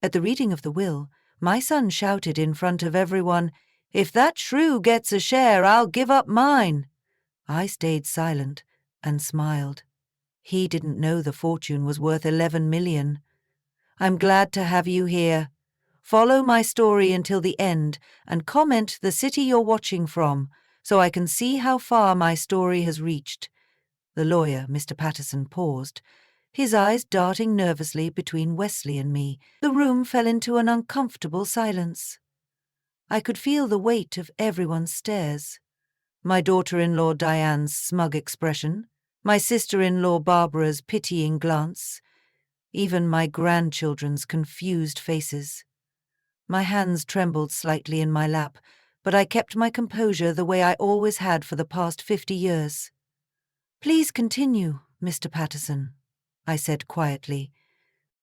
At the reading of the will, my son shouted in front of everyone, "If that shrew gets a share, I'll give up mine." I stayed silent and smiled. He didn't know the fortune was worth 11 million. "I'm glad to have you here. Follow my story until the end and comment the city you're watching from so I can see how far my story has reached." The lawyer, Mr. Patterson, paused, his eyes darting nervously between Wesley and me. The room fell into an uncomfortable silence. I could feel the weight of everyone's stares. My daughter-in-law Diane's smug expression, my sister-in-law Barbara's pitying glance, even my grandchildren's confused faces. My hands trembled slightly in my lap, but I kept my composure the way I always had for the past 50 years. "Please continue, Mr. Patterson," I said quietly.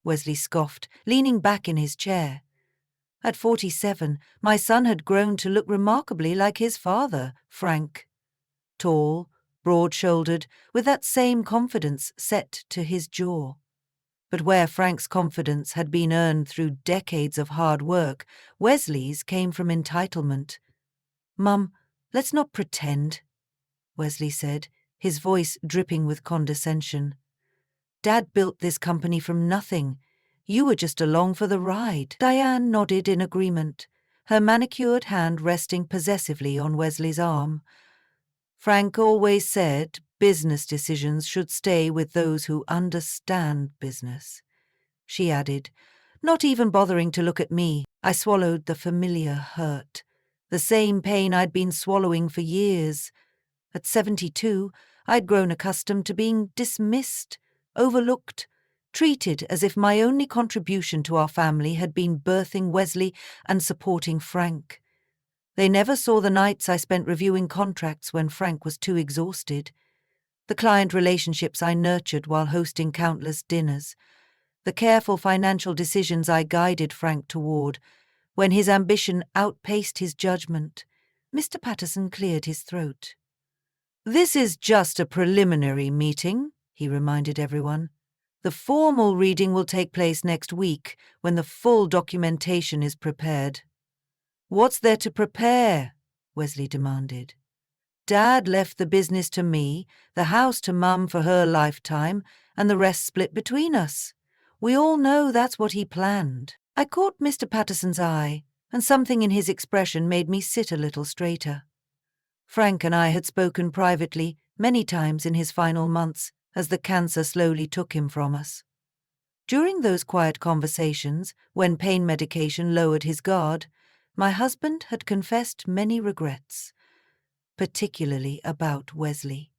Wesley scoffed, leaning back in his chair. At 47, my son had grown to look remarkably like his father, Frank. Tall, broad-shouldered, with that same confidence set to his jaw. But where Frank's confidence had been earned through decades of hard work, Wesley's came from entitlement. "Mum, let's not pretend," Wesley said, his voice dripping with condescension. "Dad built this company from nothing. You were just along for the ride." Diane nodded in agreement, her manicured hand resting possessively on Wesley's arm. "Frank always said business decisions should stay with those who understand business," she added, not even bothering to look at me. I swallowed the familiar hurt, the same pain I'd been swallowing for years. At 72, I'd grown accustomed to being dismissed, overlooked, treated as if my only contribution to our family had been birthing Wesley and supporting Frank. They never saw the nights I spent reviewing contracts when Frank was too exhausted, the client relationships I nurtured while hosting countless dinners, the careful financial decisions I guided Frank toward when his ambition outpaced his judgment. Mr. Patterson cleared his throat. "This is just a preliminary meeting," he reminded everyone. "The formal reading will take place next week when the full documentation is prepared." "What's there to prepare?" Wesley demanded. "Dad left the business to me, the house to Mum for her lifetime, and the rest split between us. We all know that's what he planned." I caught Mr. Patterson's eye, and something in his expression made me sit a little straighter. Frank and I had spoken privately many times in his final months as the cancer slowly took him from us. During those quiet conversations, when pain medication lowered his guard, my husband had confessed many regrets, particularly about Wesley.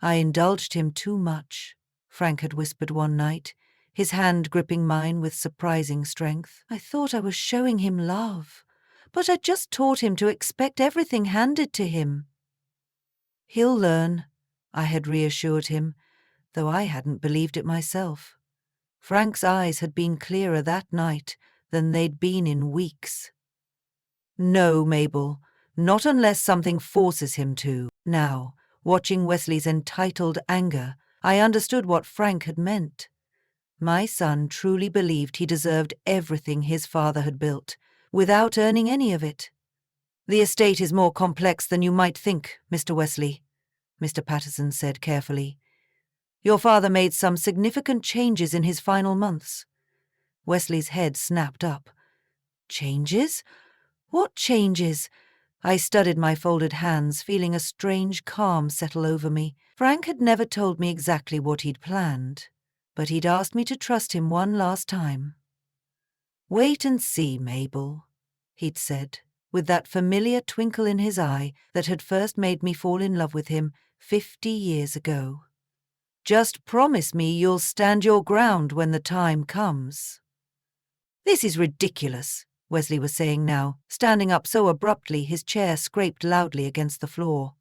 "I indulged him too much," Frank had whispered one night, his hand gripping mine with surprising strength. "I thought I was showing him love, but I just taught him to expect everything handed to him." "He'll learn," I had reassured him, though I hadn't believed it myself. Frank's eyes had been clearer that night than they'd been in weeks. "No, Mabel, not unless something forces him to." Now, watching Wesley's entitled anger, I understood what Frank had meant. My son truly believed he deserved everything his father had built, without earning any of it. "The estate is more complex than you might think, Mr. Wesley," Mr. Patterson said carefully. "Your father made some significant changes in his final months." Wesley's head snapped up. "Changes? What changes?" I studied my folded hands, feeling a strange calm settle over me. Frank had never told me exactly what he'd planned, but he'd asked me to trust him one last time. "Wait and see, Mabel," he'd said, with that familiar twinkle in his eye that had first made me fall in love with him 50 years ago. "Just promise me you'll stand your ground when the time comes." "This is ridiculous," Wesley was saying now, standing up so abruptly his chair scraped loudly against the floor.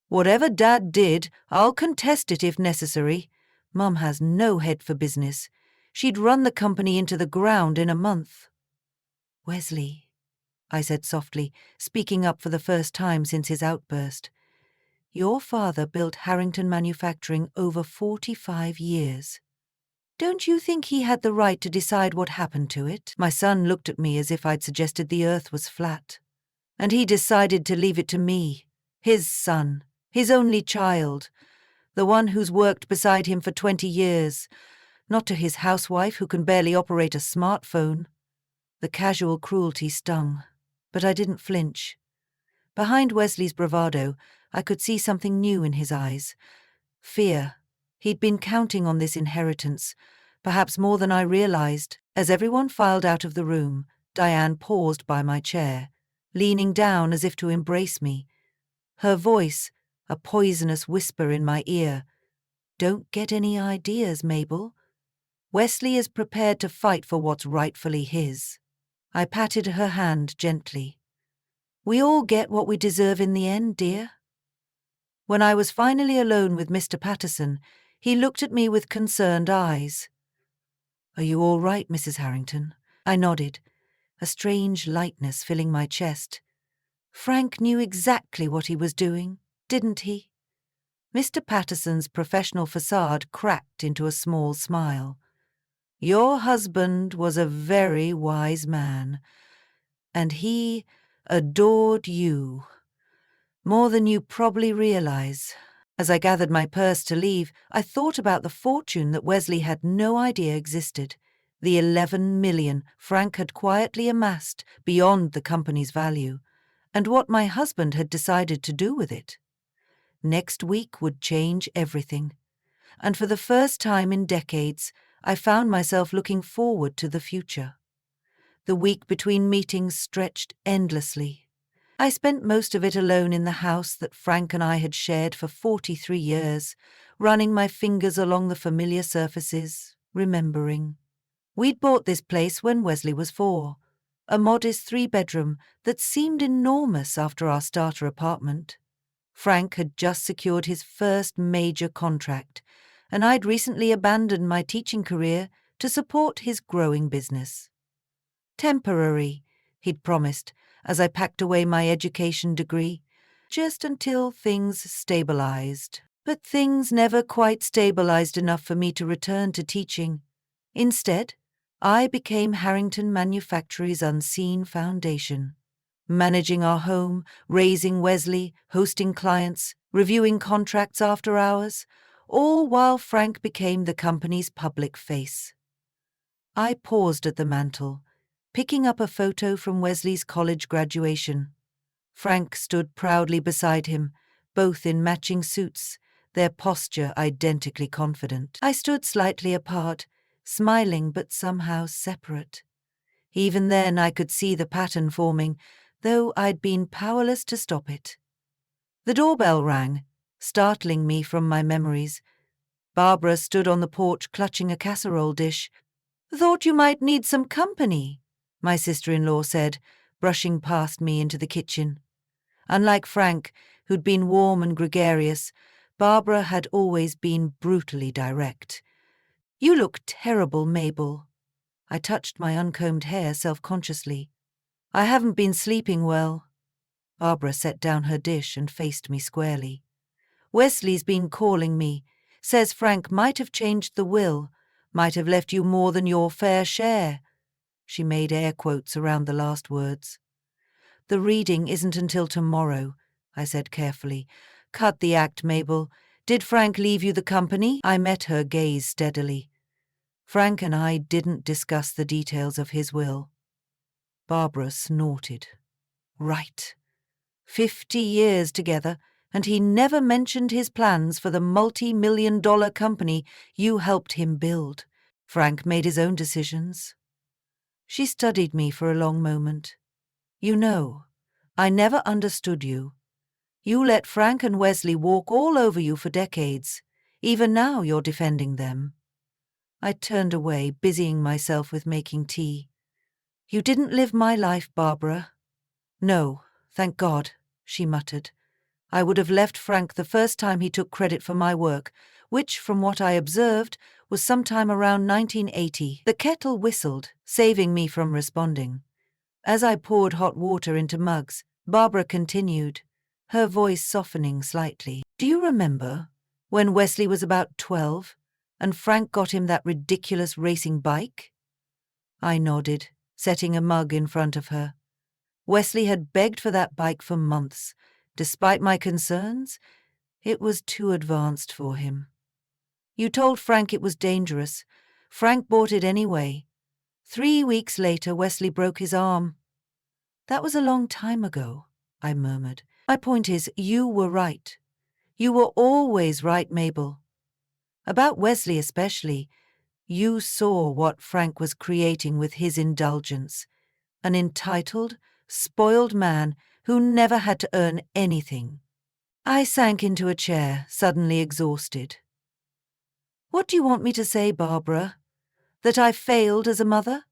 "Whatever Dad did, I'll contest it if necessary. Mum has no head for business. She'd run the company into the ground in a month." "Wesley," I said softly, speaking up for the first time since his outburst, "your father built Harrington Manufacturing over 45 years. Don't you think he had the right to decide what happened to it? My son looked at me as if I'd suggested the earth was flat. And he decided to leave it to me, his son, his only child, the one who's worked beside him for 20 years, not to his housewife who can barely operate a smartphone. The casual cruelty stung, but I didn't flinch. Behind Wesley's bravado, I could see something new in his eyes. Fear. He'd been counting on this inheritance, perhaps more than I realized. As everyone filed out of the room, Diane paused by my chair, leaning down as if to embrace me. Her voice, a poisonous whisper in my ear. Don't get any ideas, Mabel. Wesley is prepared to fight for what's rightfully his. I patted her hand gently. We all get what we deserve in the end, dear. When I was finally alone with Mr. Patterson, he looked at me with concerned eyes. Are you all right, Mrs. Harrington? I nodded, a strange lightness filling my chest. Frank knew exactly what he was doing, didn't he? Mr. Patterson's professional facade cracked into a small smile. Your husband was a very wise man, and he adored you. More than you probably realize. As I gathered my purse to leave, I thought about the fortune that Wesley had no idea existed, the 11 million Frank had quietly amassed beyond the company's value, and what my husband had decided to do with it. Next week would change everything, and for the first time in decades, I found myself looking forward to the future. The week between meetings stretched endlessly. I spent most of it alone in the house that Frank and I had shared for 43 years, running my fingers along the familiar surfaces, remembering. We'd bought this place when Wesley was 4, a modest 3-bedroom that seemed enormous after our starter apartment. Frank had just secured his first major contract, and I'd recently abandoned my teaching career to support his growing business. Temporary, he'd promised, as I packed away my education degree, just until things stabilized. But things never quite stabilized enough for me to return to teaching. Instead, I became Harrington Manufactory's unseen foundation, managing our home, raising Wesley, hosting clients, reviewing contracts after hours, all while Frank became the company's public face. I paused at the mantel, picking up a photo from Wesley's college graduation. Frank stood proudly beside him, both in matching suits, their posture identically confident. I stood slightly apart, smiling but somehow separate. Even then I could see the pattern forming, though I'd been powerless to stop it. The doorbell rang, startling me from my memories. Barbara stood on the porch clutching a casserole dish. "Thought you might need some company," my sister-in-law said, brushing past me into the kitchen. Unlike Frank, who'd been warm and gregarious, Barbara had always been brutally direct. "You look terrible, Mabel." I touched my uncombed hair self-consciously. "I haven't been sleeping well." Barbara set down her dish and faced me squarely. "Wesley's been calling me. Says Frank might have changed the will, might have left you more than your fair share." She made air quotes around the last words. "The reading isn't until tomorrow," I said carefully. "Cut the act, Mabel. Did Frank leave you the company?" I met her gaze steadily. Frank and I didn't discuss the details of his will. Barbara snorted. Right. 50 years together, and he never mentioned his plans for the multi-million-dollar company you helped him build. Frank made his own decisions. She studied me for a long moment. "You know, I never understood you. You let Frank and Wesley walk all over you for decades. Even now you're defending them." I turned away, busying myself with making tea. "You didn't live my life, Barbara." "No, thank God," she muttered. "I would have left Frank the first time he took credit for my work, which, from what I observed, was sometime around 1980. The kettle whistled, saving me from responding. As I poured hot water into mugs, Barbara continued, her voice softening slightly. "Do you remember when Wesley was about 12, and Frank got him that ridiculous racing bike?" I nodded, setting a mug in front of her. Wesley had begged for that bike for months. Despite my concerns, it was too advanced for him. "You told Frank it was dangerous. Frank bought it anyway. 3 weeks later, Wesley broke his arm." "That was a long time ago," I murmured. "My point is, you were right. You were always right, Mabel. About Wesley especially. You saw what Frank was creating with his indulgence. An entitled, spoiled man who never had to earn anything." I sank into a chair, suddenly exhausted. "What do you want me to say, Barbara? That I failed as a mother?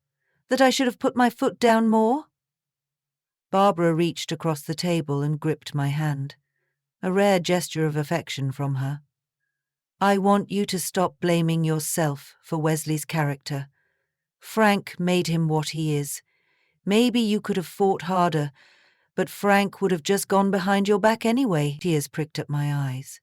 That I should have put my foot down more?" Barbara reached across the table and gripped my hand, a rare gesture of affection from her. "I want you to stop blaming yourself for Wesley's character. Frank made him what he is. Maybe you could have fought harder, but Frank would have just gone behind your back anyway." Tears pricked at my eyes.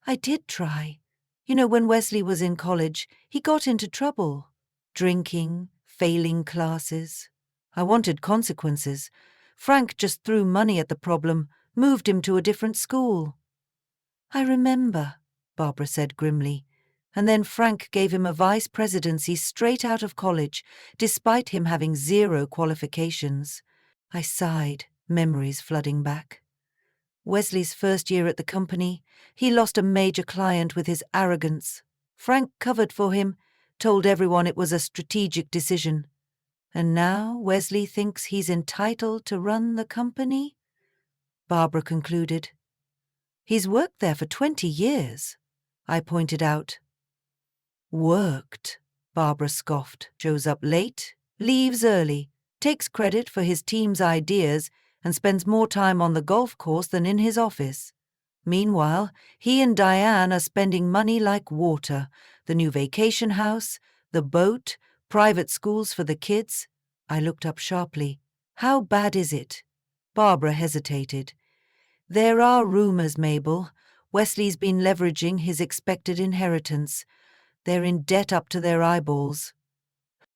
"I did try. You know, when Wesley was in college, he got into trouble. Drinking, failing classes. I wanted consequences. Frank just threw money at the problem, moved him to a different school." "I remember," Barbara said grimly. "And then Frank gave him a vice presidency straight out of college, despite him having 0 qualifications." I sighed, memories flooding back. Wesley's first year at the company, he lost a major client with his arrogance. Frank covered for him, told everyone it was a strategic decision. And now Wesley thinks he's entitled to run the company? Barbara concluded. "He's worked there for 20 years, I pointed out. "Worked," Barbara scoffed. "Shows up late, leaves early, takes credit for his team's ideas, and spends more time on the golf course than in his office. Meanwhile, he and Diane are spending money like water. The new vacation house, the boat, private schools for the kids." I looked up sharply. "How bad is it?" Barbara hesitated. "There are rumors, Mabel. Wesley's been leveraging his expected inheritance. They're in debt up to their eyeballs."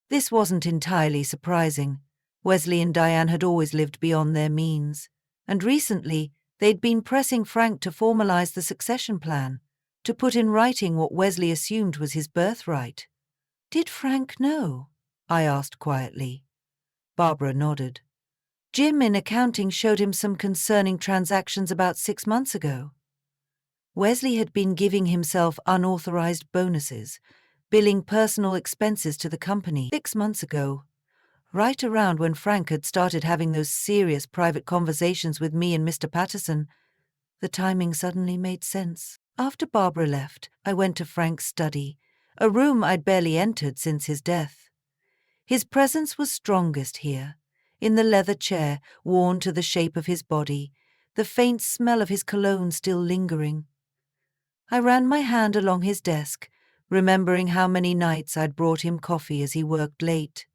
This wasn't entirely surprising. Wesley and Diane had always lived beyond their means. And recently, they'd been pressing Frank to formalize the succession plan, to put in writing what Wesley assumed was his birthright. "Did Frank know?" I asked quietly. Barbara nodded. "Jim in accounting showed him some concerning transactions about 6 months ago. Wesley had been giving himself unauthorized bonuses, billing personal expenses to the company 6 months ago, right around when Frank had started having those serious private conversations with me and Mr. Patterson. The timing suddenly made sense. After Barbara left, I went to Frank's study, a room I'd barely entered since his death. His presence was strongest here, in the leather chair worn to the shape of his body, the faint smell of his cologne still lingering. I ran my hand along his desk, remembering how many nights I'd brought him coffee as he worked late.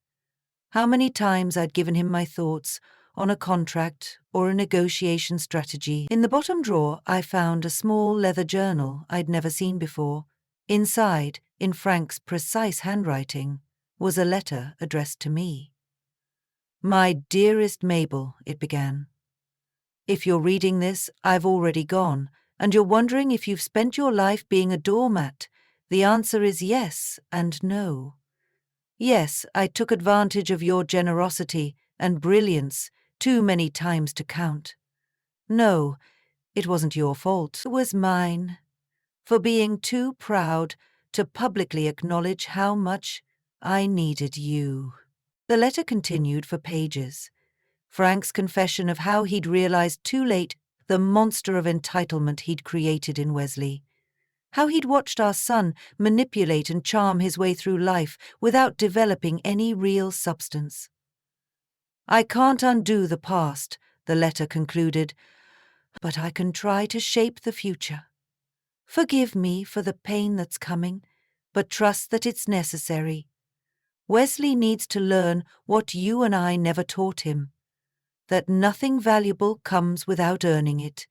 How many times I'd given him my thoughts on a contract or a negotiation strategy. In the bottom drawer, I found a small leather journal I'd never seen before. Inside, in Frank's precise handwriting, was a letter addressed to me. "My dearest Mabel," it began. "If you're reading this, I've already gone, and you're wondering if you've spent your life being a doormat. The answer is yes and no. Yes, I took advantage of your generosity and brilliance too many times to count. No, it wasn't your fault. It was mine, for being too proud to publicly acknowledge how much I needed you." The letter continued for pages. Frank's confession of how he'd realized too late the monster of entitlement he'd created in Wesley. How he'd watched our son manipulate and charm his way through life without developing any real substance. "I can't undo the past," the letter concluded, "but I can try to shape the future. Forgive me for the pain that's coming, but trust that it's necessary. Wesley needs to learn what you and I never taught him, that nothing valuable comes without earning it.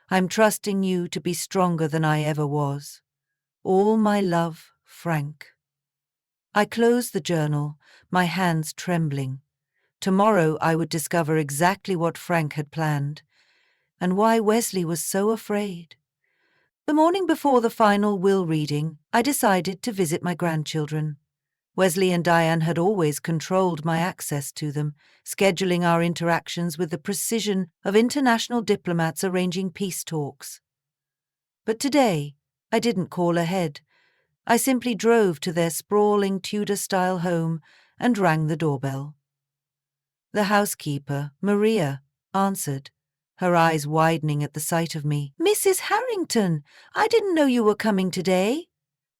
I'm trusting you to be stronger than I ever was. All my love Frank. I closed the journal, my hands trembling. Tomorrow I would discover exactly what Frank had planned, and why Wesley was so afraid. The morning before the final will reading, I decided to visit my grandchildren. Wesley and Diane had always controlled my access to them, scheduling our interactions with the precision of international diplomats arranging peace talks. But today, I didn't call ahead. I simply drove to their sprawling Tudor-style home and rang the doorbell. The housekeeper, Maria, answered, her eyes widening at the sight of me. "Mrs. Harrington, I didn't know you were coming today.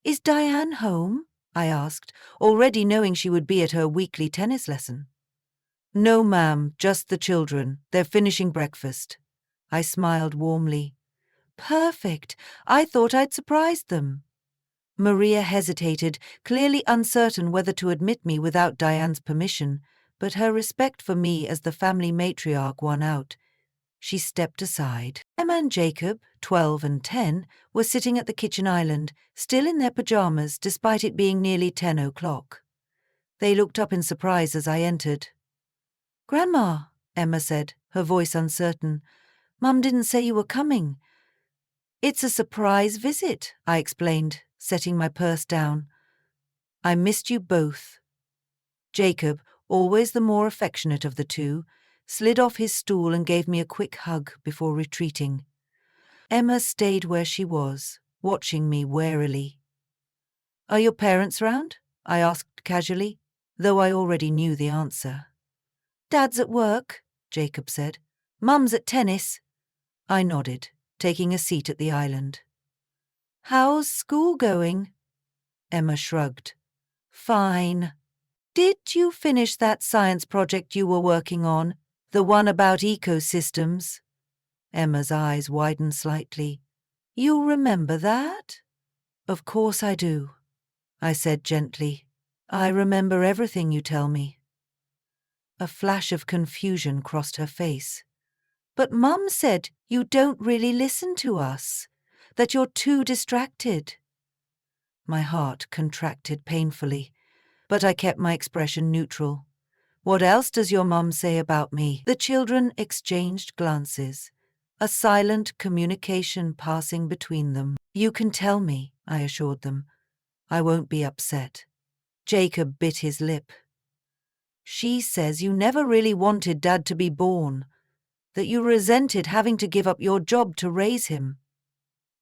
Is Diane home?" I asked, already knowing she would be at her weekly tennis lesson. "No, ma'am, just the children. They're finishing breakfast." I smiled warmly. "Perfect. I thought I'd surprised them." Maria hesitated, clearly uncertain whether to admit me without Diane's permission, but her respect for me as the family matriarch won out. She stepped aside. Emma and Jacob, 12 and 10, were sitting at the kitchen island, still in their pajamas despite it being nearly 10 o'clock. They looked up in surprise as I entered. "Grandma," Emma said, her voice uncertain, "Mum didn't say you were coming." "It's a surprise visit," I explained, setting my purse down. "I missed you both." Jacob, always the more affectionate of the two, slid off his stool and gave me a quick hug before retreating. Emma stayed where she was, watching me warily. "Are your parents round?" I asked casually, though I already knew the answer. "Dad's at work," Jacob said. "Mum's at tennis." I nodded, taking a seat at the island. "How's school going?" Emma shrugged. "Fine. Did you finish that science project you were working on, the one about ecosystems?" Emma's eyes widened slightly. "You remember that?" "Of course I do," I said gently. "I remember everything you tell me." A flash of confusion crossed her face. "But Mum said you don't really listen to us, that you're too distracted." My heart contracted painfully, but I kept my expression neutral. "What else does your mum say about me?" The children exchanged glances, a silent communication passing between them. "You can tell me," I assured them. "I won't be upset." Jacob bit his lip. "She says you never really wanted Dad to be born, that you resented having to give up your job to raise him."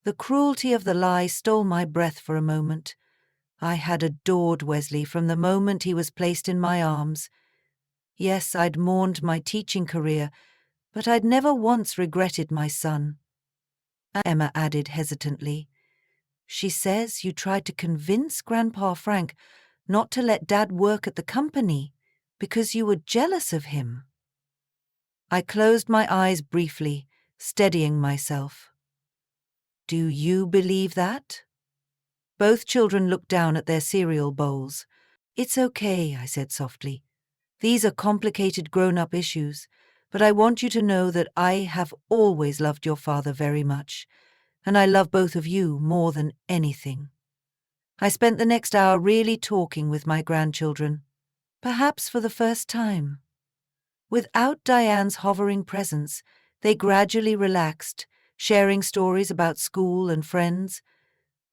The cruelty of the lie stole my breath for a moment. I had adored Wesley from the moment he was placed in my arms. Yes, I'd mourned my teaching career, but I'd never once regretted my son. Emma added hesitantly, "She says you tried to convince Grandpa Frank not to let Dad work at the company because you were jealous of him." I closed my eyes briefly, steadying myself. "Do you believe that?" Both children looked down at their cereal bowls. "It's okay," I said softly. "These are complicated grown-up issues, but I want you to know that I have always loved your father very much, and I love both of you more than anything." I spent the next hour really talking with my grandchildren, perhaps for the first time. Without Diane's hovering presence, they gradually relaxed, sharing stories about school and friends.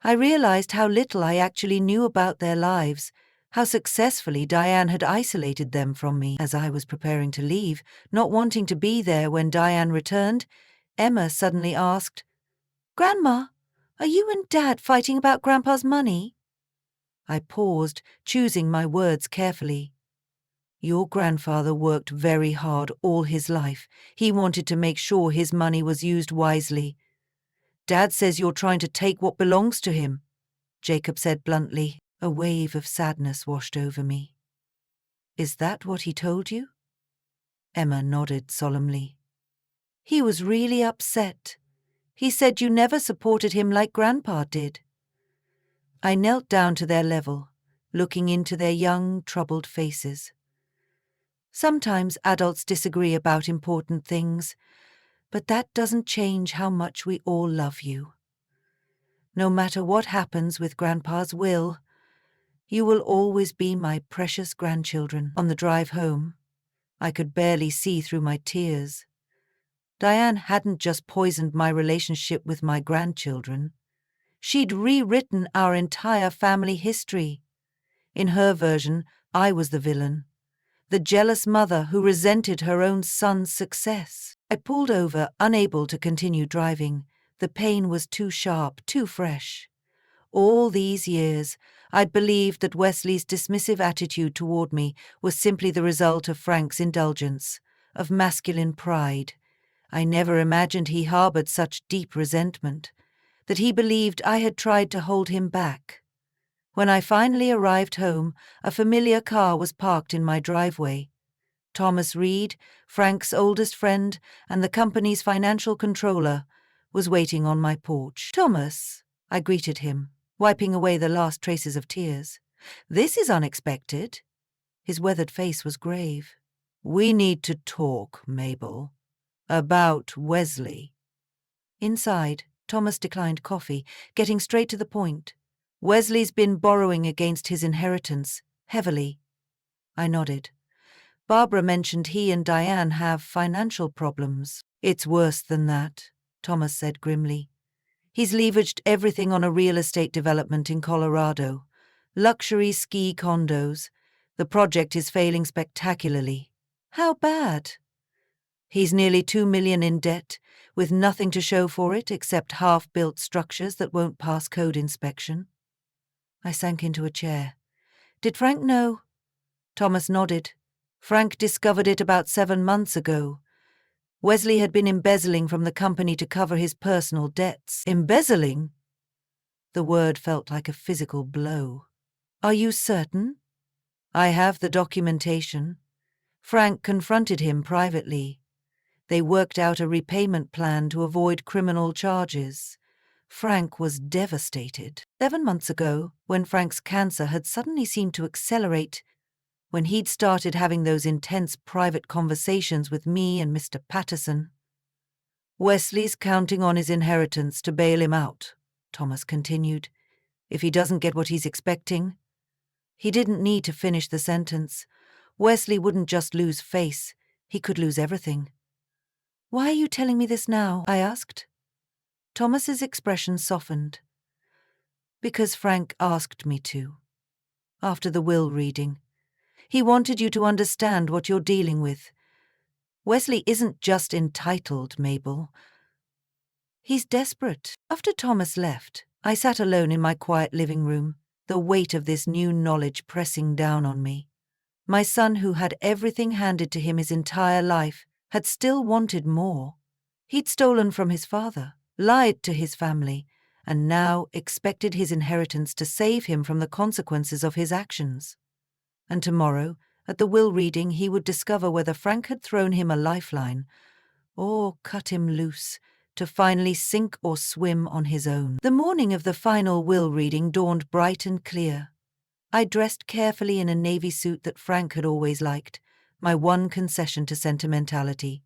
I realized how little I actually knew about their lives, how successfully Diane had isolated them from me. As I was preparing to leave, not wanting to be there when Diane returned, Emma suddenly asked, "Grandma, are you and Dad fighting about Grandpa's money?" I paused, choosing my words carefully. "Your grandfather worked very hard all his life. He wanted to make sure his money was used wisely. Dad says you're trying to take what belongs to him," Jacob said bluntly. A wave of sadness washed over me. "Is that what he told you?" Emma nodded solemnly. "He was really upset. He said you never supported him like Grandpa did." I knelt down to their level, looking into their young, troubled faces. Sometimes adults disagree about important things, but that doesn't change how much we all love you. No matter what happens with Grandpa's will, You will always be my precious grandchildren. On the drive home, I could barely see through my tears. Diane hadn't just poisoned my relationship with my grandchildren. She'd rewritten our entire family history. In her version, I was the villain, the jealous mother who resented her own son's success. I pulled over, unable to continue driving. The pain was too sharp, too fresh. All these years, I'd believed that Wesley's dismissive attitude toward me was simply the result of Frank's indulgence, of masculine pride. I never imagined he harbored such deep resentment, that he believed I had tried to hold him back. When I finally arrived home, a familiar car was parked in my driveway. Thomas Reed, Frank's oldest friend and the company's financial controller, was waiting on my porch. "Thomas," I greeted him, wiping away the last traces of tears. "This is unexpected." His weathered face was grave. "We need to talk, Mabel. About Wesley." Inside, Thomas declined coffee, getting straight to the point. "Wesley's been borrowing against his inheritance, heavily." I nodded. "Barbara mentioned he and Diane have financial problems." "It's worse than that," Thomas said grimly. "He's leveraged everything on a real estate development in Colorado. Luxury ski condos. The project is failing spectacularly." "How bad?" "He's nearly $2 million in debt, with nothing to show for it except half-built structures that won't pass code inspection." I sank into a chair. "Did Frank know?" Thomas nodded. "Frank discovered it about 7 months ago. Wesley had been embezzling from the company to cover his personal debts." "Embezzling?" The word felt like a physical blow. "Are you certain?" "I have the documentation. Frank confronted him privately. They worked out a repayment plan to avoid criminal charges. Frank was devastated. 7 months ago, when Frank's cancer had suddenly seemed to accelerate, when he'd started having those intense private conversations with me and Mr. Patterson. Wesley's counting on his inheritance to bail him out," Thomas continued. "If he doesn't get what he's expecting." He didn't need to finish the sentence. Wesley wouldn't just lose face, he could lose everything. "Why are you telling me this now?" I asked. Thomas's expression softened. "Because Frank asked me to. After the will reading. He wanted you to understand what you're dealing with. Wesley isn't just entitled, Mabel. He's desperate." After Thomas left, I sat alone in my quiet living room, the weight of this new knowledge pressing down on me. My son, who had everything handed to him his entire life, had still wanted more. He'd stolen from his father, lied to his family, and now expected his inheritance to save him from the consequences of his actions. And tomorrow, at the will reading, he would discover whether Frank had thrown him a lifeline or cut him loose to finally sink or swim on his own. The morning of the final will reading dawned bright and clear. I dressed carefully in a navy suit that Frank had always liked, my one concession to sentimentality.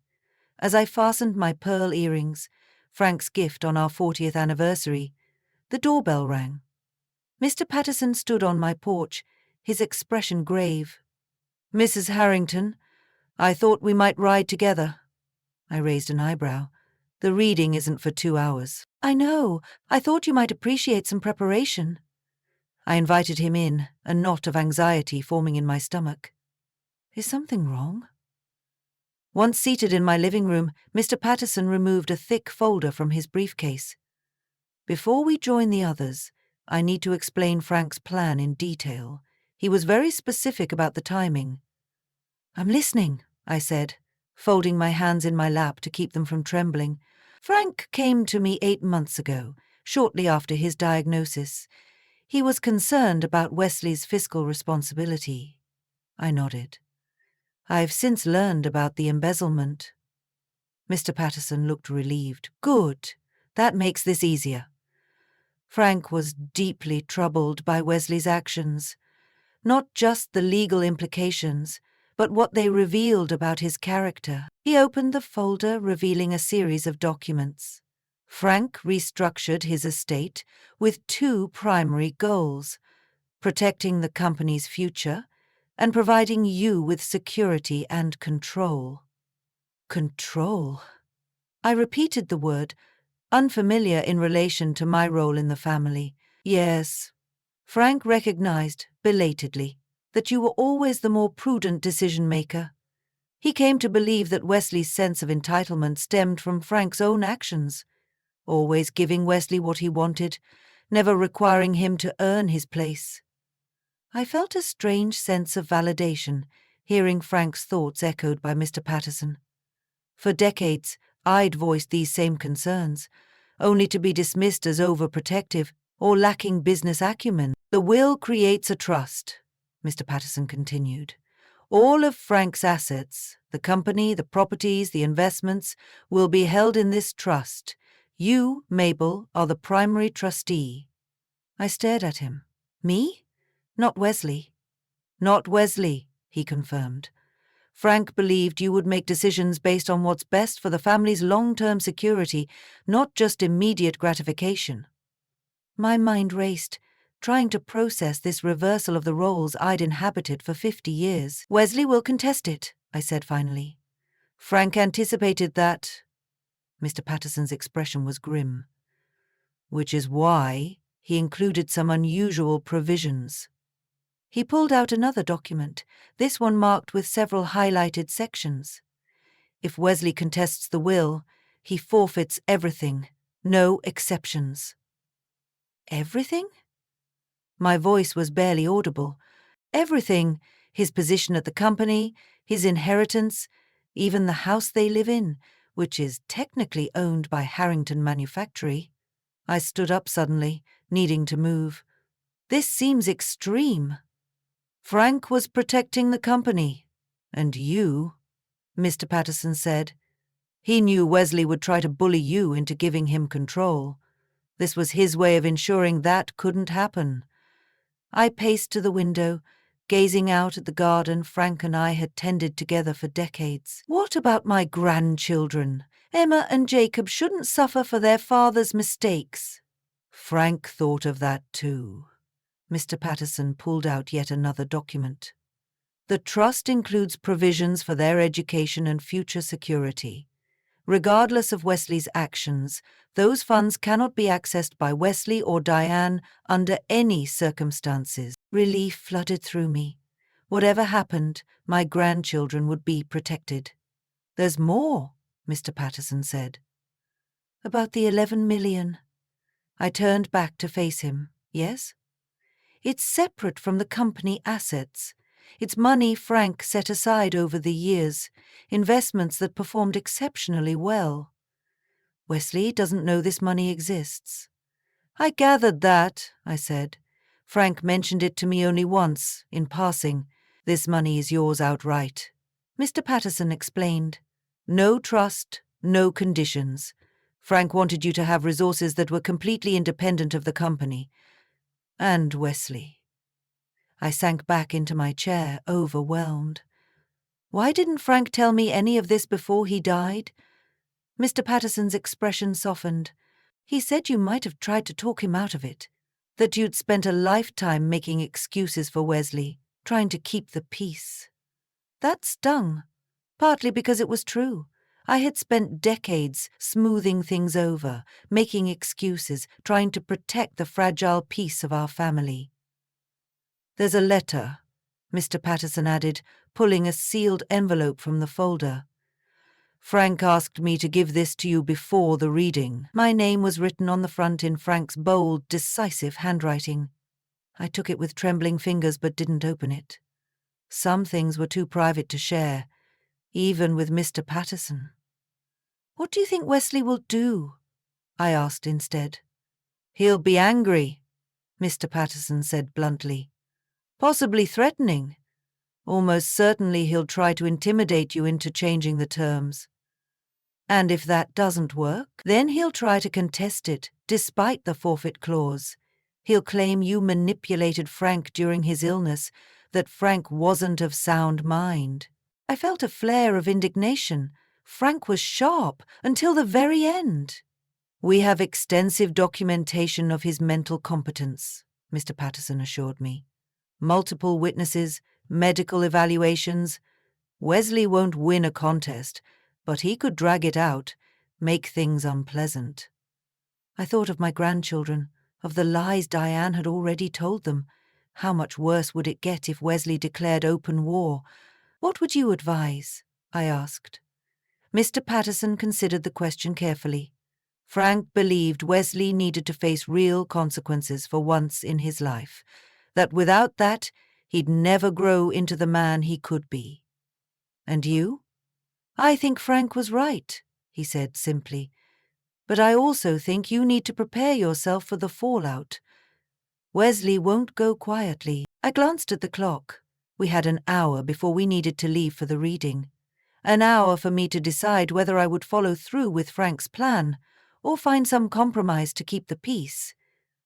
As I fastened my pearl earrings, Frank's gift on our 40th anniversary, the doorbell rang. Mr. Patterson stood on my porch, his expression grave. "Mrs. Harrington, I thought we might ride together." I raised an eyebrow. "The reading isn't for 2 hours." "I know. I thought you might appreciate some preparation." I invited him in, a knot of anxiety forming in my stomach. Is something wrong? Once seated in my living room, Mr. Patterson removed a thick folder from his briefcase. "Before we join the others, I need to explain Frank's plan in detail. He was very specific about the timing." "I'm listening," I said, folding my hands in my lap to keep them from trembling. "Frank came to me 8 months ago, shortly after his diagnosis. He was concerned about Wesley's fiscal responsibility." I nodded. "I've since learned about the embezzlement." Mr. Patterson looked relieved. "Good. That makes this easier." Frank was deeply troubled by Wesley's actions. Not just the legal implications, but what they revealed about his character. He opened the folder, revealing a series of documents. Frank restructured his estate with 2 primary goals: protecting the company's future, and providing you with security and control. Control. I repeated the word, unfamiliar in relation to my role in the family. Yes. Frank recognized, belatedly, that you were always the more prudent decision-maker. He came to believe that Wesley's sense of entitlement stemmed from Frank's own actions, always giving Wesley what he wanted, never requiring him to earn his place. I felt a strange sense of validation, hearing Frank's thoughts echoed by Mr. Patterson. For decades, I'd voiced these same concerns, only to be dismissed as overprotective or lacking business acumen. The will creates a trust, Mr. Patterson continued. All of Frank's assets, the company, the properties, the investments, will be held in this trust. You, Mabel, are the primary trustee. I stared at him. Me? Not Wesley. Not Wesley, he confirmed. Frank believed you would make decisions based on what's best for the family's long-term security, not just immediate gratification. My mind raced, trying to process this reversal of the roles I'd inhabited for 50 years. Wesley will contest it, I said finally. Frank anticipated that. Mr. Patterson's expression was grim. Which is why he included some unusual provisions. He pulled out another document, this one marked with several highlighted sections. If Wesley contests the will, he forfeits everything, no exceptions. Everything? My voice was barely audible. Everything, his position at the company, his inheritance, even the house they live in, which is technically owned by Harrington Manufactory. I stood up suddenly, needing to move. This seems extreme. Frank was protecting the company. And you, Mr. Patterson said. He knew Wesley would try to bully you into giving him control. This was his way of ensuring that couldn't happen. I paced to the window, gazing out at the garden Frank and I had tended together for decades. What about my grandchildren? Emma and Jacob shouldn't suffer for their father's mistakes. Frank thought of that too. Mr. Patterson pulled out yet another document. The trust includes provisions for their education and future security. Regardless of Wesley's actions, those funds cannot be accessed by Wesley or Diane under any circumstances. Relief flooded through me. Whatever happened, my grandchildren would be protected. There's more, Mr. Patterson said. About the 11 million. I turned back to face him. Yes? It's separate from the company assets. It's money Frank set aside over the years, investments that performed exceptionally well. Wesley doesn't know this money exists. I gathered that, I said. Frank mentioned it to me only once, in passing. This money is yours outright. Mr. Patterson explained. No trust, no conditions. Frank wanted you to have resources that were completely independent of the company. And Wesley. I sank back into my chair, overwhelmed. Why didn't Frank tell me any of this before he died? Mr. Patterson's expression softened. He said you might have tried to talk him out of it, that you'd spent a lifetime making excuses for Wesley, trying to keep the peace. That stung, partly because it was true. I had spent decades smoothing things over, making excuses, trying to protect the fragile peace of our family. There's a letter, Mr. Patterson added, pulling a sealed envelope from the folder. Frank asked me to give this to you before the reading. My name was written on the front in Frank's bold, decisive handwriting. I took it with trembling fingers but didn't open it. Some things were too private to share, even with Mr. Patterson. What do you think Wesley will do? I asked instead. He'll be angry, Mr. Patterson said bluntly. Possibly threatening. Almost certainly he'll try to intimidate you into changing the terms. And if that doesn't work, then he'll try to contest it, despite the forfeit clause. He'll claim you manipulated Frank during his illness, that Frank wasn't of sound mind. I felt a flare of indignation. Frank was sharp until the very end. We have extensive documentation of his mental competence, Mr. Patterson assured me. Multiple witnesses, medical evaluations. Wesley won't win a contest, but he could drag it out, make things unpleasant. I thought of my grandchildren, of the lies Diane had already told them. How much worse would it get if Wesley declared open war? What would you advise? I asked. Mr. Patterson considered the question carefully. Frank believed Wesley needed to face real consequences for once in his life, that without that, he'd never grow into the man he could be. And you? I think Frank was right, he said simply. But I also think you need to prepare yourself for the fallout. Wesley won't go quietly. I glanced at the clock. We had an hour before we needed to leave for the reading. An hour for me to decide whether I would follow through with Frank's plan or find some compromise to keep the peace,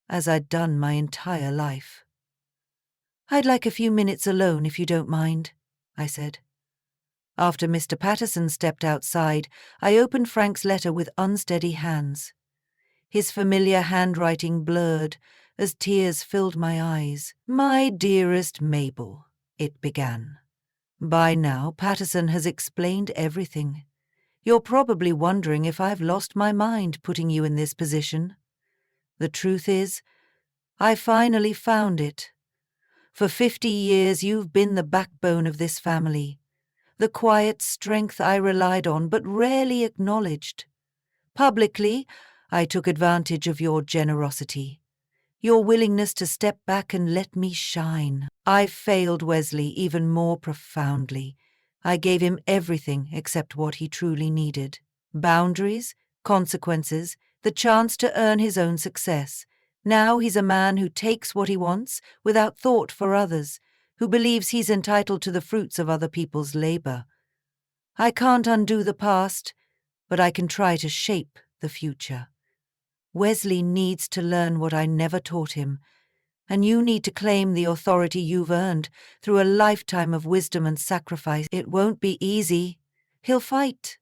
as I'd done my entire life. I'd like a few minutes alone if you don't mind, I said. After Mr. Patterson stepped outside, I opened Frank's letter with unsteady hands. His familiar handwriting blurred as tears filled my eyes. My dearest Mabel, it began. By now, Patterson has explained everything. You're probably wondering if I've lost my mind putting you in this position. The truth is, I finally found it. For 50 years, you've been the backbone of this family, the quiet strength I relied on but rarely acknowledged. Publicly, I took advantage of your generosity, your willingness to step back and let me shine. I failed Wesley even more profoundly. I gave him everything except what he truly needed. Boundaries, consequences, the chance to earn his own success. Now he's a man who takes what he wants without thought for others, who believes he's entitled to the fruits of other people's labor. I can't undo the past, but I can try to shape the future. Wesley needs to learn what I never taught him, and you need to claim the authority you've earned through a lifetime of wisdom and sacrifice. It won't be easy. He'll fight.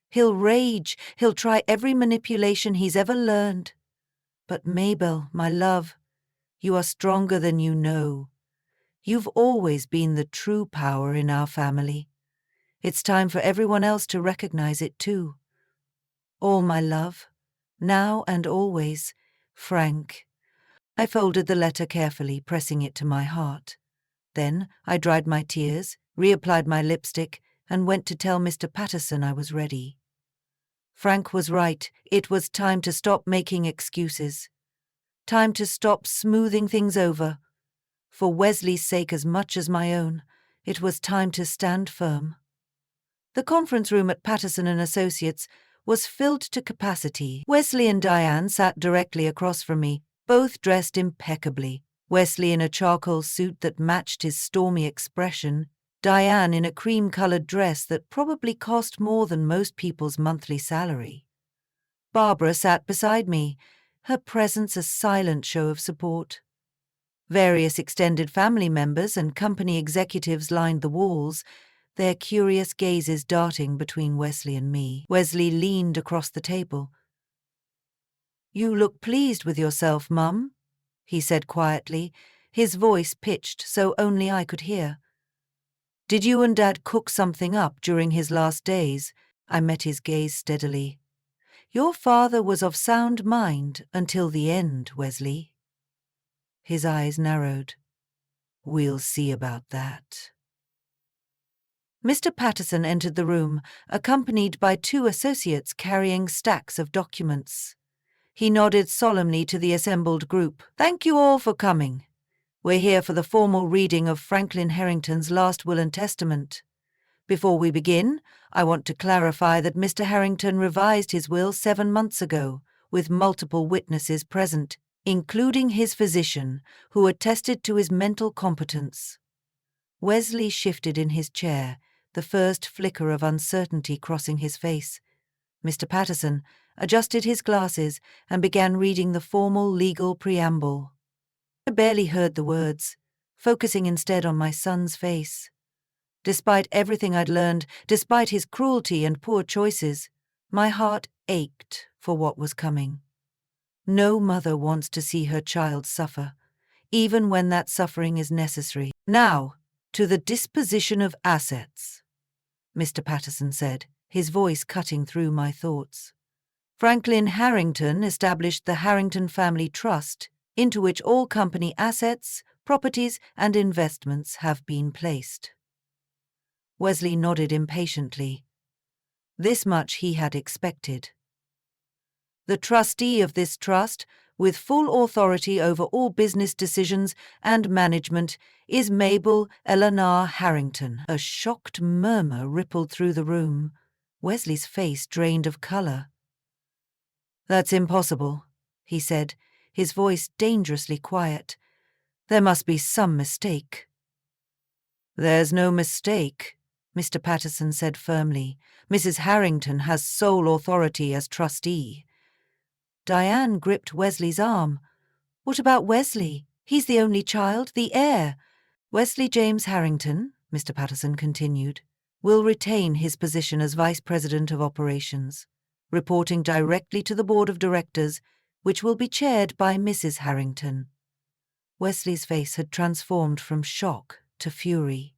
He'll rage. He'll try every manipulation he's ever learned. But Mabel, my love, you are stronger than you know. You've always been the true power in our family. It's time for everyone else to recognize it too. All my love, now and always, Frank. I folded the letter carefully, pressing it to my heart. Then I dried my tears, reapplied my lipstick, and went to tell Mr. Patterson I was ready. Frank was right. It was time to stop making excuses. Time to stop smoothing things over. For Wesley's sake as much as my own, it was time to stand firm. The conference room at Patterson & Associates was filled to capacity. Wesley and Diane sat directly across from me, both dressed impeccably. Wesley in a charcoal suit that matched his stormy expression, Diane in a cream-colored dress that probably cost more than most people's monthly salary. Barbara sat beside me, her presence a silent show of support. Various extended family members and company executives lined the walls, their curious gazes darting between Wesley and me. Wesley leaned across the table. "You look pleased with yourself, Mum," he said quietly, his voice pitched so only I could hear. "Did you and Dad cook something up during his last days?" I met his gaze steadily. "Your father was of sound mind until the end, Wesley." His eyes narrowed. "We'll see about that." Mr. Patterson entered the room, accompanied by 2 associates carrying stacks of documents. He nodded solemnly to the assembled group. "Thank you all for coming. We're here for the formal reading of Franklin Harrington's last will and testament. Before we begin, I want to clarify that Mr. Harrington revised his will 7 months ago, with multiple witnesses present, including his physician, who attested to his mental competence." Wesley shifted in his chair, the first flicker of uncertainty crossing his face. Mr. Patterson adjusted his glasses and began reading the formal legal preamble. I barely heard the words, focusing instead on my son's face. Despite everything I'd learned, despite his cruelty and poor choices, my heart ached for what was coming. No mother wants to see her child suffer, even when that suffering is necessary. Now, to the disposition of assets, Mr. Patterson said, his voice cutting through my thoughts. Franklin Harrington established the Harrington Family Trust, into which all company assets, properties, and investments have been placed. Wesley nodded impatiently. This much he had expected. The trustee of this trust, with full authority over all business decisions and management, is Mabel Eleanor Harrington. A shocked murmur rippled through the room. Wesley's face drained of colour. "That's impossible," he said, his voice dangerously quiet. "There must be some mistake." "There's no mistake," Mr. Patterson said firmly. "Mrs. Harrington has sole authority as trustee." Diane gripped Wesley's arm. "What about Wesley? He's the only child, the heir." "Wesley James Harrington," Mr. Patterson continued, "will retain his position as Vice President of Operations, reporting directly to the Board of Directors, which will be chaired by Mrs. Harrington." Wesley's face had transformed from shock to fury.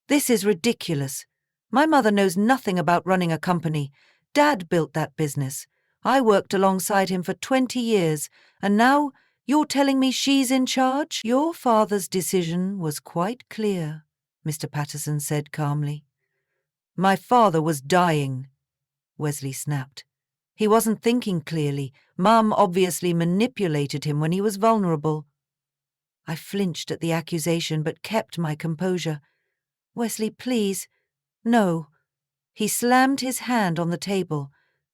"This is ridiculous. My mother knows nothing about running a company. Dad built that business. I worked alongside him for 20 years, and now you're telling me she's in charge?" "Your father's decision was quite clear," Mr. Patterson said calmly. "My father was dying," Wesley snapped. "He wasn't thinking clearly. Mum obviously manipulated him when he was vulnerable." I flinched at the accusation but kept my composure. "Wesley, please. No." He slammed his hand on the table.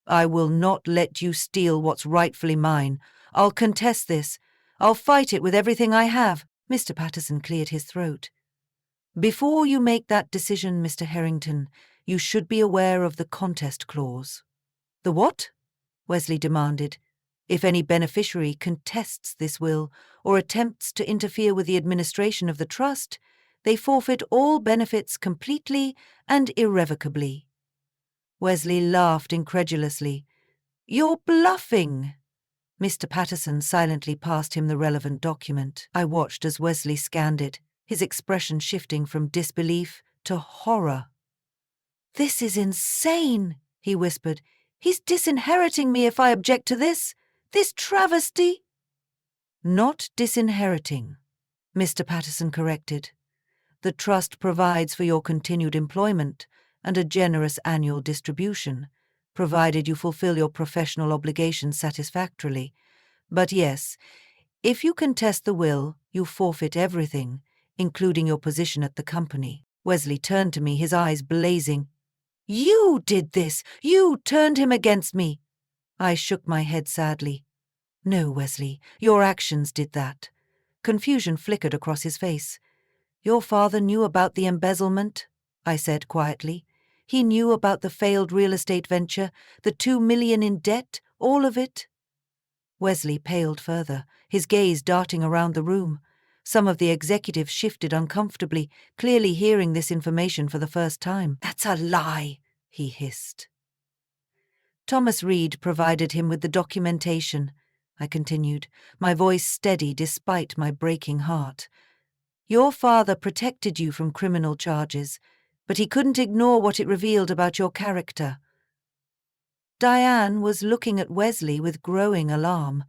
"I will not let you steal what's rightfully mine. I'll contest this. I'll fight it with everything I have." Mr. Patterson cleared his throat. "Before you make that decision, Mr. Harrington, you should be aware of the contest clause." "The what?" Wesley demanded. "If any beneficiary contests this will or attempts to interfere with the administration of the trust, they forfeit all benefits completely and irrevocably." Wesley laughed incredulously. "You're bluffing." Mr. Patterson silently passed him the relevant document. I watched as Wesley scanned it, his expression shifting from disbelief to horror. "This is insane," he whispered. "He's disinheriting me if I object to this. This travesty." "Not disinheriting," Mr. Patterson corrected. "The trust provides for your continued employment and a generous annual distribution, provided you fulfill your professional obligations satisfactorily. But yes, if you contest the will, you forfeit everything, including your position at the company." Wesley turned to me, his eyes blazing. "You did this! You turned him against me!" I shook my head sadly. "No, Wesley, your actions did that." Confusion flickered across his face. "Your father knew about the embezzlement," I said quietly. "He knew about the failed real estate venture, the $2 million in debt, all of it." Wesley paled further, his gaze darting around the room. Some of the executives shifted uncomfortably, clearly hearing this information for the first time. "That's a lie," he hissed. "Thomas Reed provided him with the documentation," I continued, my voice steady despite my breaking heart. "Your father protected you from criminal charges, but he couldn't ignore what it revealed about your character." Diane was looking at Wesley with growing alarm.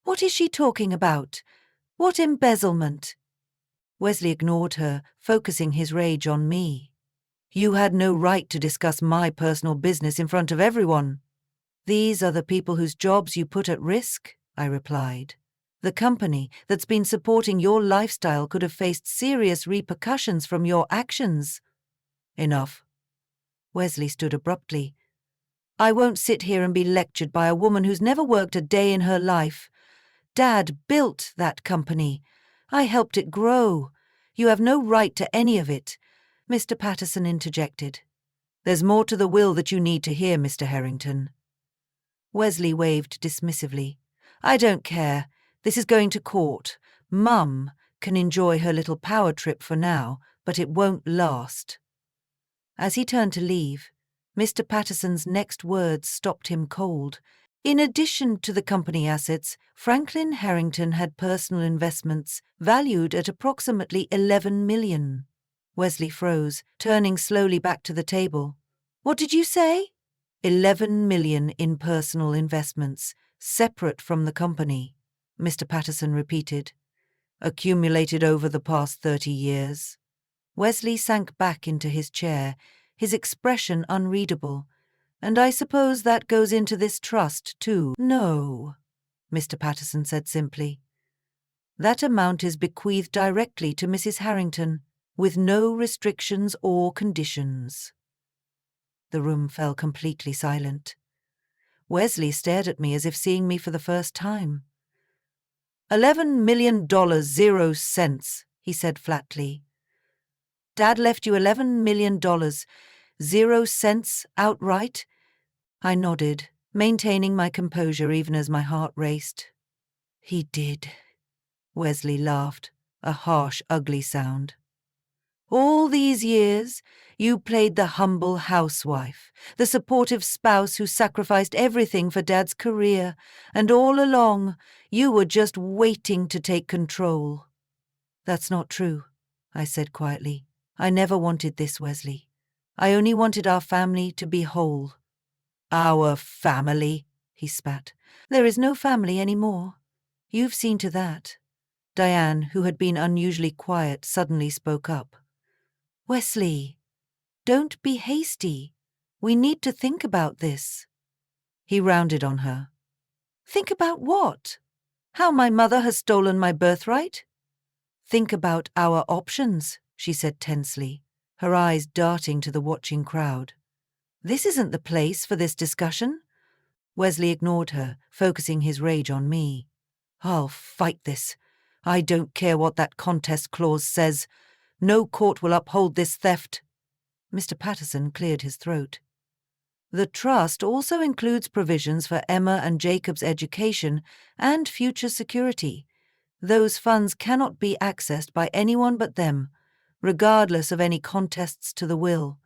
"What is she talking about? What embezzlement?" Wesley ignored her, focusing his rage on me. "You had no right to discuss my personal business in front of everyone." "These are the people whose jobs you put at risk," I replied. "The company that's been supporting your lifestyle could have faced serious repercussions from your actions." "Enough." Wesley stood abruptly. "I won't sit here and be lectured by a woman who's never worked a day in her life. Dad built that company. I helped it grow. You have no right to any of it." Mr. Patterson interjected. "There's more to the will that you need to hear, Mr. Harrington." Wesley waved dismissively. "I don't care. This is going to court. Mum can enjoy her little power trip for now, but it won't last." As he turned to leave, Mr. Patterson's next words stopped him cold. In addition to the company assets, Franklin Harrington had personal investments valued at approximately $11 million. Wesley froze, turning slowly back to the table. What did you say? $11 million in personal investments, separate from the company, Mr. Patterson repeated. Accumulated over the past 30 years. Wesley sank back into his chair, his expression unreadable. And I suppose that goes into this trust, too. No, Mr. Patterson said simply. That amount is bequeathed directly to Mrs. Harrington, with no restrictions or conditions. The room fell completely silent. Wesley stared at me as if seeing me for the first time. $11 million, 0 cents, he said flatly. Dad left you $11 million, 0 cents outright? I nodded, maintaining my composure even as my heart raced. He did. Wesley laughed, a harsh, ugly sound. All these years, you played the humble housewife, the supportive spouse who sacrificed everything for Dad's career, and all along, you were just waiting to take control. That's not true, I said quietly. I never wanted this, Wesley. I only wanted our family to be whole. Our family, he spat. There is no family any more. You've seen to that. Diane, who had been unusually quiet, suddenly spoke up. Wesley, don't be hasty. We need to think about this. He rounded on her. Think about what? How my mother has stolen my birthright? Think about our options, she said tensely, her eyes darting to the watching crowd. This isn't the place for this discussion. Wesley ignored her, focusing his rage on me. I'll fight this. I don't care what that contest clause says. No court will uphold this theft. Mr. Patterson cleared his throat. The trust also includes provisions for Emma and Jacob's education and future security. Those funds cannot be accessed by anyone but them, regardless of any contests to the will.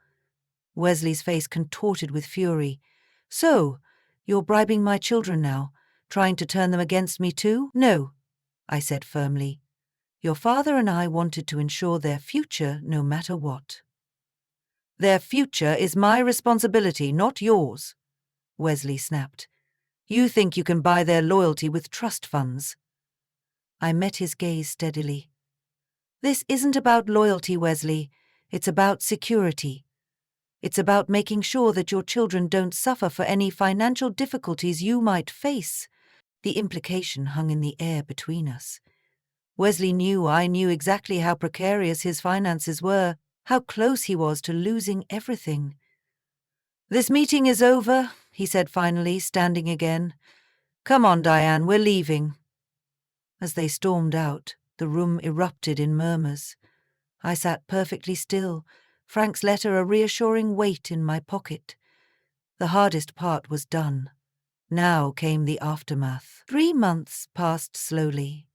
Wesley's face contorted with fury. So, you're bribing my children now, trying to turn them against me too? No, I said firmly. Your father and I wanted to ensure their future no matter what. Their future is my responsibility, not yours, Wesley snapped. You think you can buy their loyalty with trust funds. I met his gaze steadily. This isn't about loyalty, Wesley. It's about security. It's about making sure that your children don't suffer for any financial difficulties you might face. The implication hung in the air between us. Wesley knew I knew exactly how precarious his finances were, how close he was to losing everything. This meeting is over, he said finally, standing again. Come on, Diane, we're leaving. As they stormed out, the room erupted in murmurs. I sat perfectly still, Frank's letter a reassuring weight in my pocket. The hardest part was done. Now came the aftermath. 3 months passed slowly.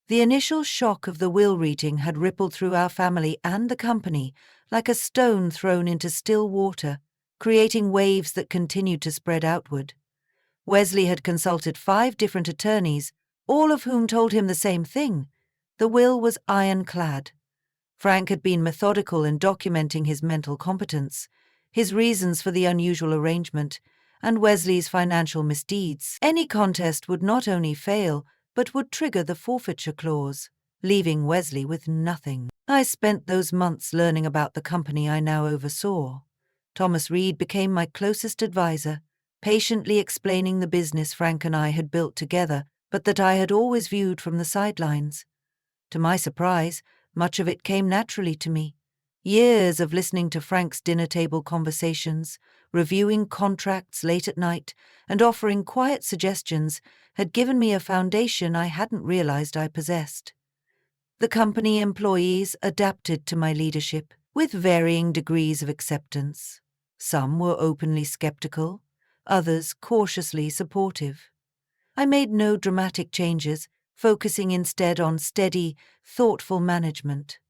The initial shock of the will reading had rippled through our family and the company like a stone thrown into still water, creating waves that continued to spread outward. Wesley had consulted 5 different attorneys, all of whom told him the same thing. The will was ironclad. Frank had been methodical in documenting his mental competence, his reasons for the unusual arrangement, and Wesley's financial misdeeds. Any contest would not only fail, but would trigger the forfeiture clause, leaving Wesley with nothing. I spent those months learning about the company I now oversaw. Thomas Reed became my closest advisor, patiently explaining the business Frank and I had built together, but that I had always viewed from the sidelines. To my surprise, much of it came naturally to me. Years of listening to Frank's dinner-table conversations, reviewing contracts late at night, and offering quiet suggestions had given me a foundation I hadn't realized I possessed. The company employees adapted to my leadership with varying degrees of acceptance. Some were openly skeptical, others cautiously supportive. I made no dramatic changes, focusing instead on steady, thoughtful management.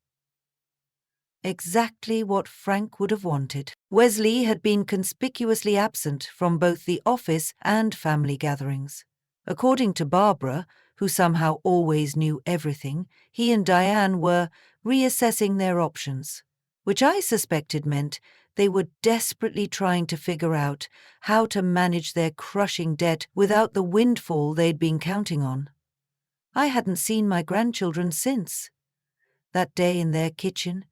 Exactly what Frank would have wanted. Wesley had been conspicuously absent from both the office and family gatherings. According to Barbara, who somehow always knew everything, he and Diane were reassessing their options, which I suspected meant they were desperately trying to figure out how to manage their crushing debt without the windfall they'd been counting on. I hadn't seen my grandchildren since. That day in their kitchen,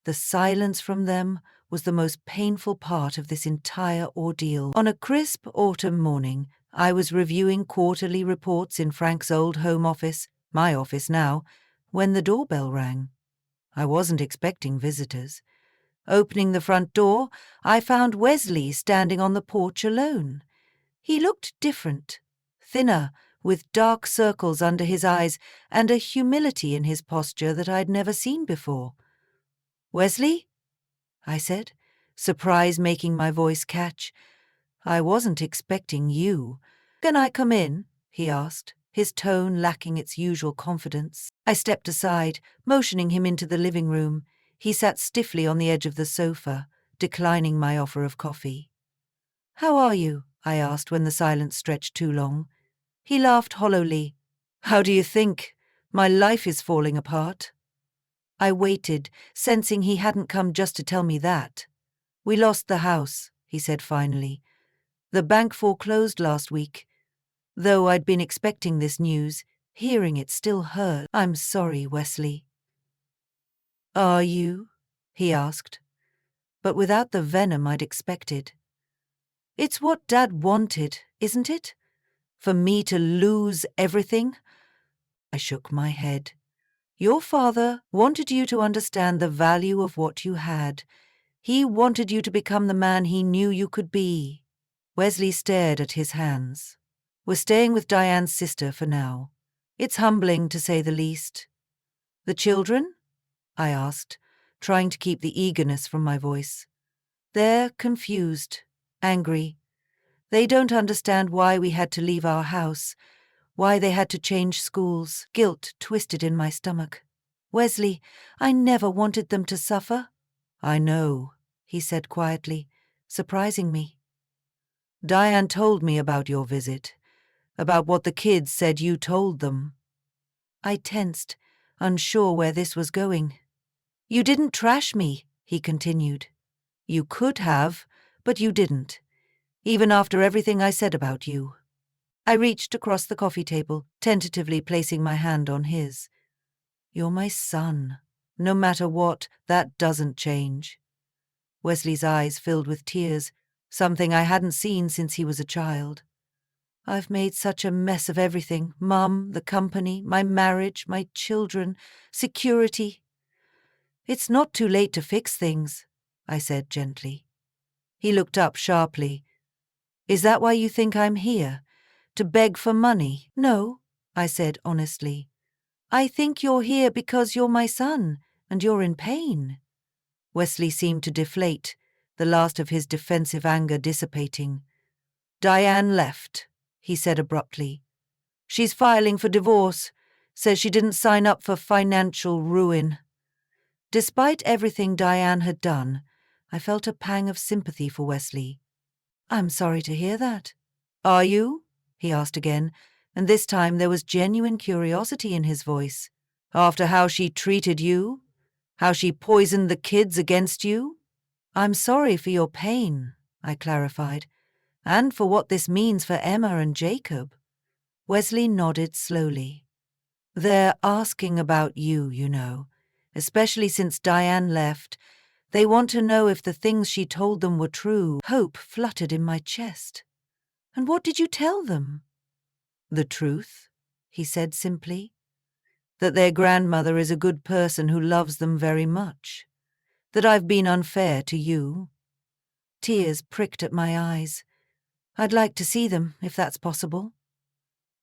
the silence from them was the most painful part of this entire ordeal. On a crisp autumn morning, I was reviewing quarterly reports in Frank's old home office, my office now, when the doorbell rang. I wasn't expecting visitors. Opening the front door, I found Wesley standing on the porch alone. He looked different, thinner, with dark circles under his eyes and a humility in his posture that I'd never seen before. "Wesley?" I said, surprise making my voice catch. "I wasn't expecting you." "Can I come in?" he asked, his tone lacking its usual confidence. I stepped aside, motioning him into the living room. He sat stiffly on the edge of the sofa, declining my offer of coffee. "How are you?" I asked when the silence stretched too long. He laughed hollowly. "How do you think? My life is falling apart." I waited, sensing he hadn't come just to tell me that. "We lost the house," he said finally. "The bank foreclosed last week. Though I'd been expecting this news, hearing it still hurt. I'm sorry, Wesley." "Are you?" he asked, but without the venom I'd expected. "It's what Dad wanted, isn't it? For me to lose everything?" I shook my head. "Your father wanted you to understand the value of what you had. He wanted you to become the man he knew you could be." Wesley stared at his hands. "We're staying with Diane's sister for now. It's humbling, to say the least." "The children?" I asked, trying to keep the eagerness from my voice. "They're confused, angry. They don't understand why we had to leave our house, why they had to change schools." Guilt twisted in my stomach. "Wesley, I never wanted them to suffer." "I know," he said quietly, surprising me. "Diane told me about your visit, about what the kids said you told them." I tensed, unsure where this was going. "You didn't trash me," he continued. "You could have, but you didn't, even after everything I said about you." I reached across the coffee table, tentatively placing my hand on his. "You're my son. No matter what, that doesn't change." Wesley's eyes filled with tears, something I hadn't seen since he was a child. "I've made such a mess of everything, Mum, the company, my marriage, my children, security." "It's not too late to fix things," I said gently. He looked up sharply. "Is that why you think I'm here? To beg for money?" "No," I said honestly. "I think you're here because you're my son, and you're in pain." Wesley seemed to deflate, the last of his defensive anger dissipating. "Diane left," he said abruptly. "She's filing for divorce, says she didn't sign up for financial ruin." Despite everything Diane had done, I felt a pang of sympathy for Wesley. "I'm sorry to hear that." "Are you?" he asked again, and this time there was genuine curiosity in his voice. "After how she treated you? How she poisoned the kids against you?" "I'm sorry for your pain," I clarified, "and for what this means for Emma and Jacob." Wesley nodded slowly. "They're asking about you, you know, especially since Diane left. They want to know if the things she told them were true." Hope fluttered in my chest. "And what did you tell them?" "The truth," he said simply. "That their grandmother is a good person who loves them very much. That I've been unfair to you." Tears pricked at my eyes. "I'd like to see them, if that's possible."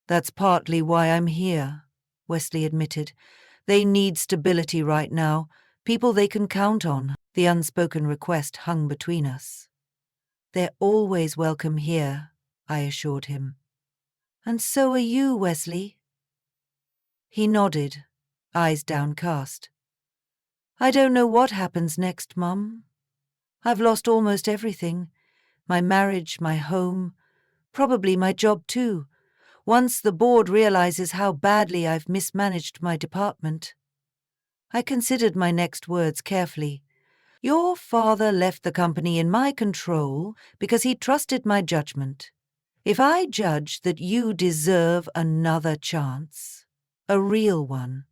"That's partly why I'm here," Wesley admitted. "They need stability right now, people they can count on." The unspoken request hung between us. "They're always welcome here," I assured him. "And so are you, Wesley." He nodded, eyes downcast. I don't know what happens next, Mum. I've lost almost everything. My marriage, my home, probably my job too, once the board realizes how badly I've mismanaged my department. I considered my next words carefully. Your father left the company in my control because he trusted my judgment. If I judge that you deserve another chance, a real one,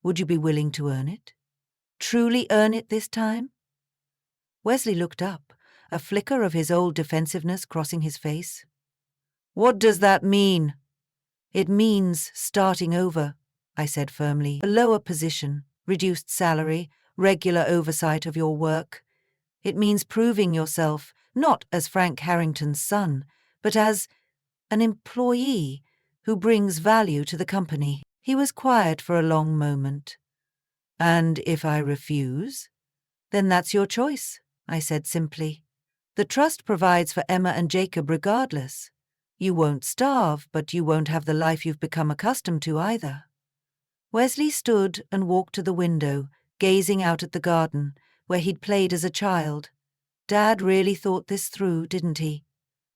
would you be willing to earn it? Truly earn it this time? Wesley looked up, a flicker of his old defensiveness crossing his face. What does that mean? It means starting over, I said firmly. A lower position, reduced salary, regular oversight of your work. It means proving yourself, not as Frank Harrington's son, but as an employee who brings value to the company. He was quiet for a long moment. And if I refuse? Then that's your choice, I said simply. The trust provides for Emma and Jacob regardless. You won't starve, but you won't have the life you've become accustomed to either. Wesley stood and walked to the window, gazing out at the garden, where he'd played as a child. Dad really thought this through, didn't he?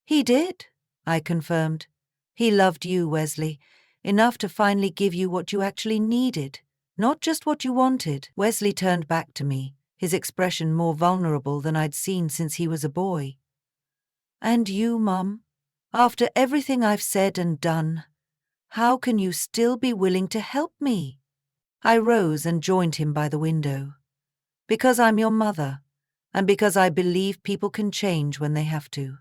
He did, I confirmed. He loved you, Wesley, enough to finally give you what you actually needed, not just what you wanted. Wesley turned back to me, his expression more vulnerable than I'd seen since he was a boy. And you, Mum, after everything I've said and done, how can you still be willing to help me? I rose and joined him by the window. Because I'm your mother, and because I believe people can change when they have to.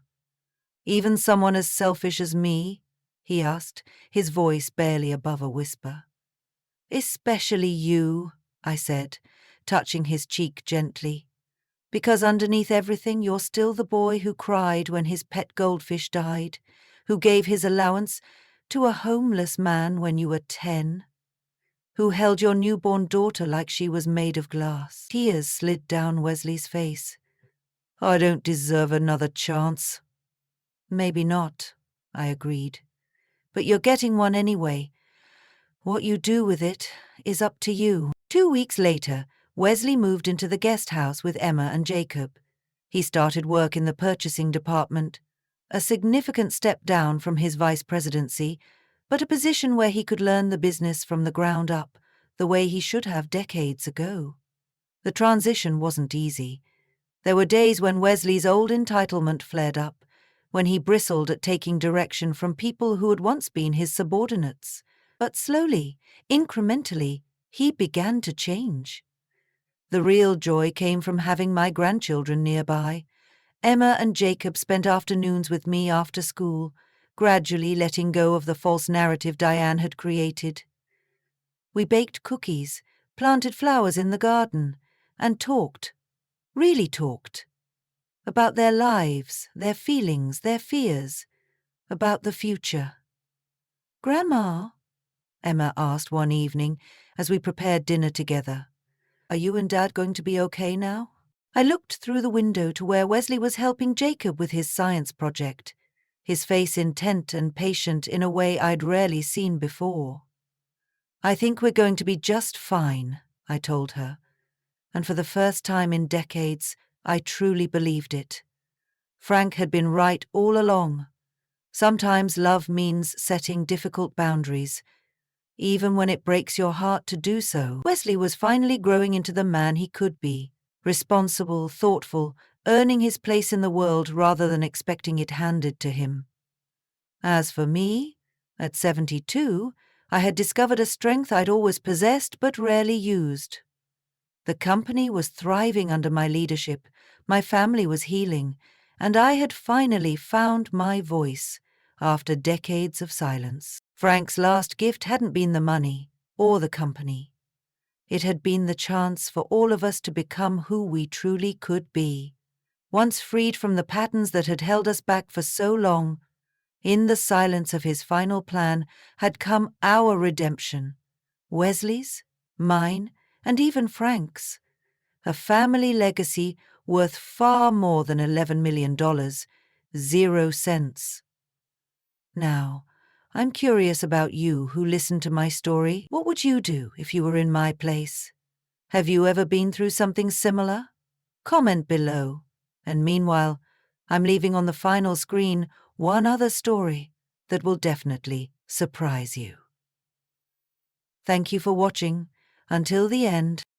Even someone as selfish as me? He asked, his voice barely above a whisper. Especially you, I said, touching his cheek gently. Because underneath everything you're still the boy who cried when his pet goldfish died, who gave his allowance to a homeless man when you were 10, who held your newborn daughter like she was made of glass. Tears slid down Wesley's face. I don't deserve another chance. Maybe not, I agreed. But you're getting one anyway. What you do with it is up to you. 2 weeks later, Wesley moved into the guest house with Emma and Jacob. He started work in the purchasing department, a significant step down from his vice presidency, but a position where he could learn the business from the ground up, the way he should have decades ago. The transition wasn't easy. There were days when Wesley's old entitlement flared up, when he bristled at taking direction from people who had once been his subordinates. But slowly, incrementally, he began to change. The real joy came from having my grandchildren nearby. Emma and Jacob spent afternoons with me after school, gradually letting go of the false narrative Diane had created. We baked cookies, planted flowers in the garden, and talked, really talked, about their lives, their feelings, their fears, about the future. Grandma, Emma asked one evening as we prepared dinner together, are you and Dad going to be okay now? I looked through the window to where Wesley was helping Jacob with his science project, his face intent and patient in a way I'd rarely seen before. I think we're going to be just fine, I told her, and for the first time in decades, I truly believed it. Frank had been right all along. Sometimes love means setting difficult boundaries, even when it breaks your heart to do so. Wesley was finally growing into the man he could be, responsible, thoughtful, earning his place in the world rather than expecting it handed to him. As for me, at 72, I had discovered a strength I'd always possessed but rarely used. The company was thriving under my leadership, my family was healing, and I had finally found my voice after decades of silence. Frank's last gift hadn't been the money or the company. It had been the chance for all of us to become who we truly could be. Once freed from the patterns that had held us back for so long, in the silence of his final plan had come our redemption. Wesley's, mine, and even Frank's. A family legacy worth far more than $11 million, 0 cents. Now, I'm curious about you who listened to my story. What would you do if you were in my place? Have you ever been through something similar? Comment below. And meanwhile, I'm leaving on the final screen one other story that will definitely surprise you. Thank you for watching until the end.